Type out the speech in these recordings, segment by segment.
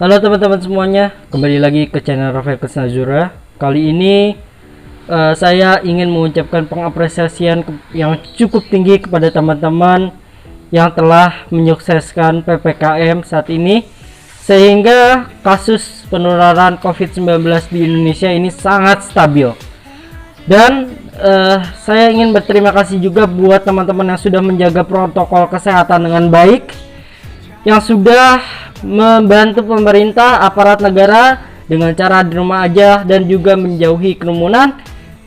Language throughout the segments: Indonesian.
Halo teman-teman semuanya, kembali lagi ke channel Rafael Kesnazura. Kali ini saya ingin mengucapkan pengapresiasian yang cukup tinggi kepada teman-teman yang telah menyukseskan PPKM saat ini, sehingga kasus penularan COVID-19 di Indonesia ini sangat stabil. Dan saya ingin berterima kasih juga buat teman-teman yang sudah menjaga protokol kesehatan dengan baik, yang sudah membantu pemerintah, aparat negara dengan cara di rumah aja dan juga menjauhi kerumunan,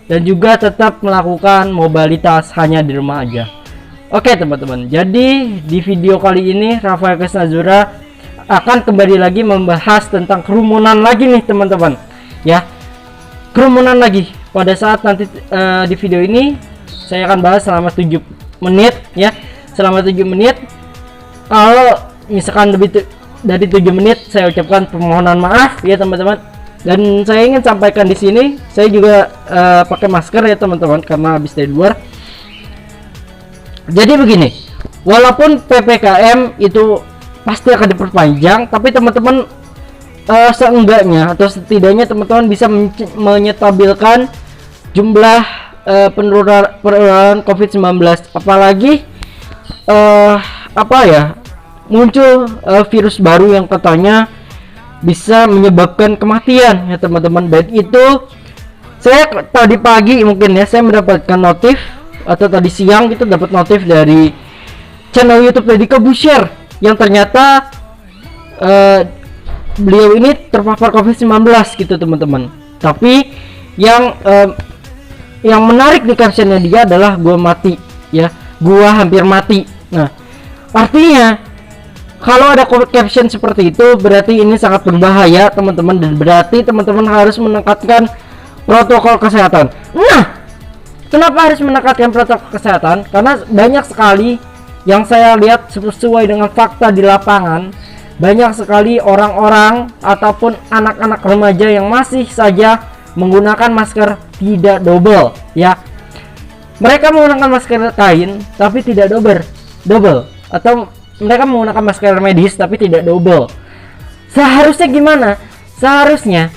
dan juga tetap melakukan mobilitas hanya di rumah aja. Oke teman-teman, jadi di video kali ini Rafael Kesnazura akan kembali lagi membahas tentang kerumunan lagi nih teman-teman ya. Kerumunan lagi pada saat nanti di video ini saya akan bahas selama 7 menit ya. Selama 7 menit, kalau misalkan lebih dari 7 menit, saya ucapkan permohonan maaf ya teman-teman. Dan saya ingin sampaikan di sini, saya juga pakai masker ya teman-teman karena habis dari luar. Jadi begini, walaupun PPKM itu pasti akan diperpanjang, tapi teman-teman seenggaknya atau setidaknya teman-teman bisa menyetabilkan jumlah penularan COVID-19, apalagi muncul virus baru yang katanya bisa menyebabkan kematian ya teman-teman. Dan itu saya tadi pagi mungkin ya, saya mendapatkan notif, atau tadi siang gitu dapat notif dari channel YouTube Deddy Corbuzier yang ternyata beliau ini terpapar COVID-19 gitu teman-teman. Tapi yang menarik di captionnya dia adalah gua mati ya, gua hampir mati. Nah, artinya kalau ada caption seperti itu berarti ini sangat berbahaya teman-teman, dan berarti teman-teman harus meningkatkan protokol kesehatan. Nah, kenapa harus meningkatkan protokol kesehatan? Karena banyak sekali yang saya lihat sesuai dengan fakta di lapangan, banyak sekali orang-orang ataupun anak-anak remaja yang masih saja menggunakan masker tidak double ya. Mereka menggunakan masker kain tapi tidak double, atau mereka menggunakan masker medis tapi tidak double. Seharusnya gimana? Seharusnya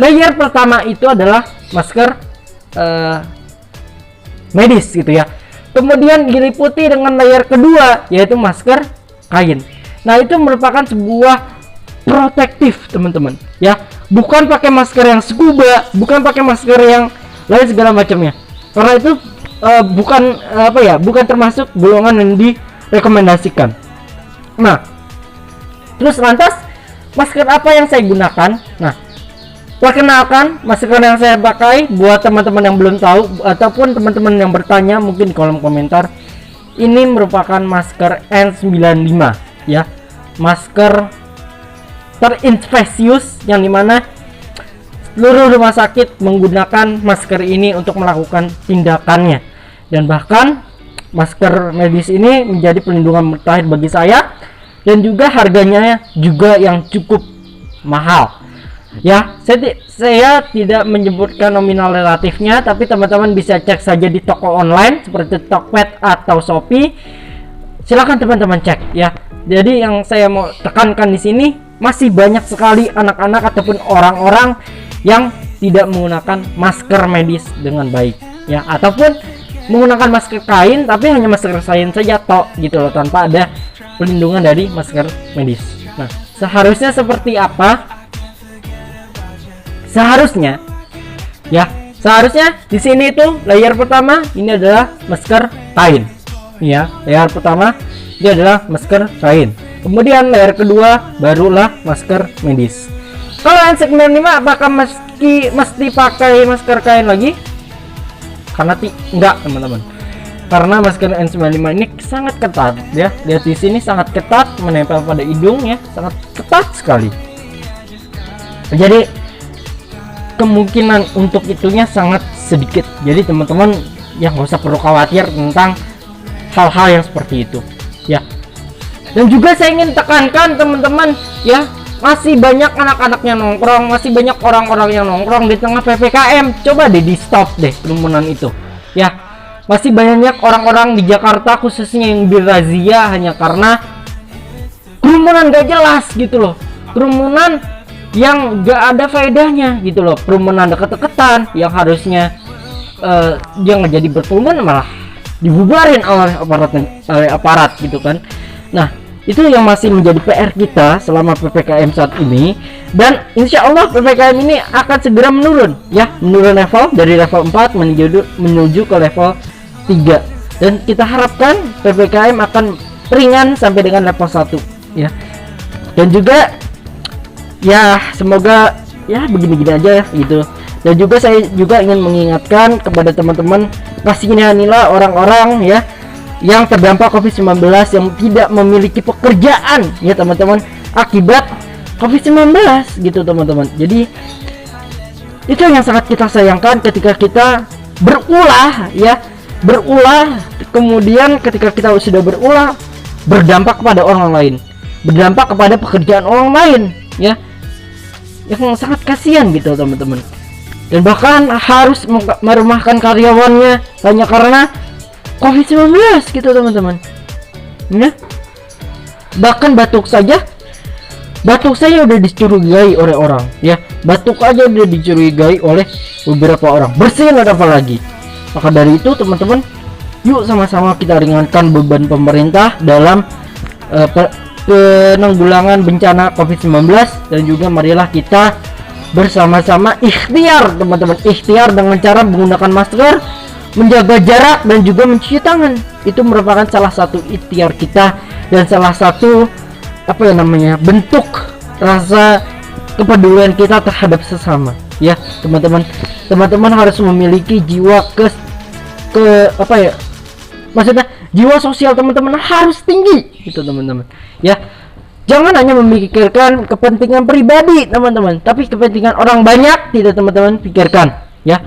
layer pertama itu adalah masker medis gitu ya, kemudian diliputi dengan layer kedua yaitu masker kain. Nah, itu merupakan sebuah protektif teman-teman ya, bukan pakai masker yang scuba, bukan pakai masker yang lain segala macamnya, karena itu bukan termasuk golongan yang direkomendasikan. Nah, terus lantas masker apa yang saya gunakan? Nah, perkenalkan masker yang saya pakai buat teman-teman yang belum tahu ataupun teman-teman yang bertanya mungkin di kolom komentar. Ini merupakan masker N95 ya, masker terinfeksius yang dimana seluruh rumah sakit menggunakan masker ini untuk melakukan tindakannya. Dan bahkan masker medis ini menjadi pelindungan terakhir bagi saya, dan juga harganya juga yang cukup mahal ya. Saya tidak menyebutkan nominal relatifnya, tapi teman-teman bisa cek saja di toko online seperti Tokped atau Shopee. Silakan teman-teman cek ya. Jadi yang saya mau tekankan di sini, masih banyak sekali anak-anak ataupun orang-orang yang tidak menggunakan masker medis dengan baik ya, ataupun menggunakan masker kain tapi hanya masker kain saja tok gitu loh, tanpa ada pelindungan dari masker medis. Nah, seharusnya seperti apa? Seharusnya di sini itu layer pertama ini adalah masker kain ya, layer pertama ini adalah masker kain, kemudian layer kedua barulah masker medis. Kalau yang segmen 5 apakah mesti pakai masker kain lagi? Karena enggak teman-teman, karena masker N95 ini sangat ketat ya. Lihat di sini sangat ketat, menempel pada hidung ya, sangat ketat sekali. Jadi kemungkinan untuk itunya sangat sedikit. Jadi teman-teman yang nggak usah perlu khawatir tentang hal-hal yang seperti itu ya. Dan juga saya ingin tekankan teman-teman ya, masih banyak anak-anak yang nongkrong, masih banyak orang-orang yang nongkrong di tengah PPKM. Coba deh di stop deh kerumunan itu ya. Masih banyak orang-orang di Jakarta khususnya yang dirazia hanya karena kerumunan gak jelas gitu loh. kerumunan yang gak ada faedahnya gitu loh, kerumunan deket-deketan yang harusnya dia nggak jadi berkerumun malah dibubarin oleh aparat gitu kan. Nah, itu yang masih menjadi PR kita selama PPKM saat ini, dan insya Allah PPKM ini akan segera menurun ya, menurun level dari level 4 menuju ke level 3, dan kita harapkan PPKM akan ringan sampai dengan level 1 ya. Dan juga ya semoga ya begini-gini aja ya gitu. Dan juga saya juga ingin mengingatkan kepada teman-teman, kasihanilah orang-orang ya yang terdampak COVID-19 yang tidak memiliki pekerjaan ya teman-teman akibat COVID-19 gitu teman-teman. Jadi itu yang sangat kita sayangkan ketika kita berulah ya, berulah kemudian ketika kita sudah berulah berdampak kepada orang lain, berdampak kepada pekerjaan orang lain ya, yang sangat kasihan gitu teman-teman. Dan bahkan harus merumahkan karyawannya hanya karena COVID-19 gitu teman-teman ya. Bahkan batuk saya udah dicurigai oleh orang ya, batuk aja udah dicurigai oleh beberapa orang, bersin ada apa lagi. Maka dari itu teman-teman, yuk sama-sama kita ringankan beban pemerintah dalam penanggulangan bencana COVID-19, dan juga marilah kita bersama-sama ikhtiar teman-teman, ikhtiar dengan cara menggunakan masker, menjaga jarak, dan juga mencuci tangan. Itu merupakan salah satu ikhtiar kita dan salah satu bentuk rasa kepedulian kita terhadap sesama ya teman-teman. Teman-teman harus memiliki jiwa maksudnya jiwa sosial teman-teman harus tinggi gitu teman-teman ya. Jangan hanya memikirkan kepentingan pribadi teman-teman, tapi kepentingan orang banyak tidak teman-teman pikirkan ya.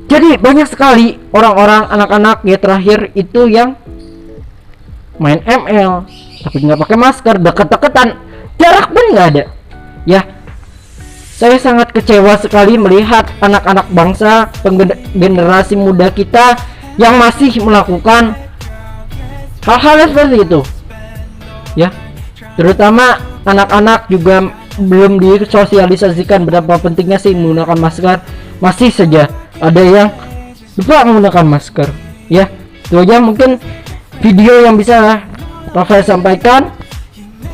Jadi banyak sekali orang-orang, anak-anak ya terakhir itu yang main ML tapi nggak pakai masker, deket-deketan, jarak pun nggak ada ya. Saya sangat kecewa sekali melihat anak-anak bangsa, generasi muda kita yang masih melakukan hal-hal seperti itu ya. Terutama anak-anak juga belum disosialisasikan berapa pentingnya sih menggunakan masker. Masih saja ada yang lupa menggunakan masker ya. Itu aja mungkin video yang bisa Rafael sampaikan.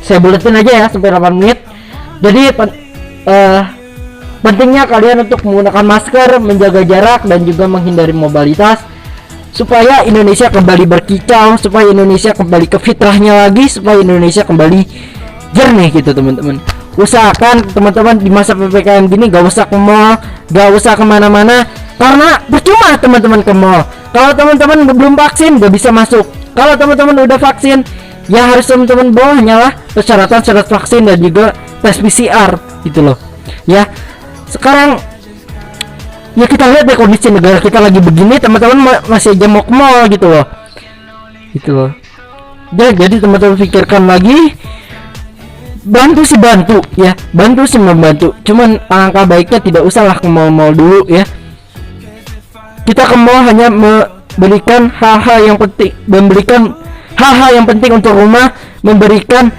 Saya buletin aja ya sampai 8 menit. Jadi pentingnya kalian untuk menggunakan masker, menjaga jarak, dan juga menghindari mobilitas supaya Indonesia kembali berkicau, supaya Indonesia kembali ke fitrahnya lagi, supaya Indonesia kembali jernih gitu teman-teman. Usahakan teman-teman di masa PPKM gini gak usah ke mall, gak usah kemana-mana, karena percuma teman-teman ke mall. Kalau teman-teman belum vaksin gak bisa masuk. Kalau teman-teman udah vaksin ya harus teman-teman bawa hanyalah persyaratan syarat vaksin dan juga tes PCR gitu loh ya. Sekarang ya kita lihat deh kondisi negara kita lagi begini, teman-teman masih aja mau ke mall gitu loh ya. Jadi teman-teman pikirkan lagi, bantu ya, bantu sih membantu, cuman alangkah baiknya tidak usahlah ke mall dulu ya. Kita ke mall hanya memberikan hal-hal yang penting untuk rumah, memberikan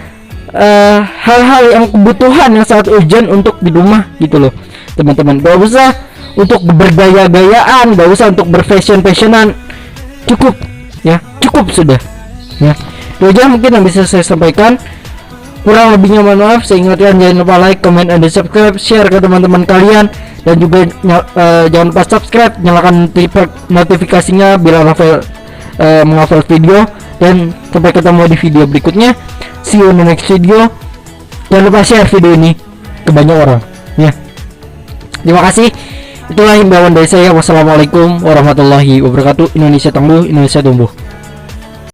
hal-hal yang kebutuhan yang sangat urgent untuk di rumah gitu loh teman-teman. Gak usah untuk bergaya-gayaan, gak usah untuk berfashion-fashionan, cukup ya, cukup sudah ya. Itu aja mungkin yang bisa saya sampaikan. Kurang lebihnya mohon maaf. Saya ingatkan jangan lupa like, comment, and subscribe, share ke teman-teman kalian, dan juga jangan lupa subscribe, nyalakan notifikasinya bila Rafael mengupload video. Dan sampai ketemu di video berikutnya. See you in the next video. Jangan lupa share video ini ke banyak orang ya. Terima kasih. Itulah himbauan dari saya. Wassalamualaikum warahmatullahi wabarakatuh. Indonesia tangguh, Indonesia tumbuh.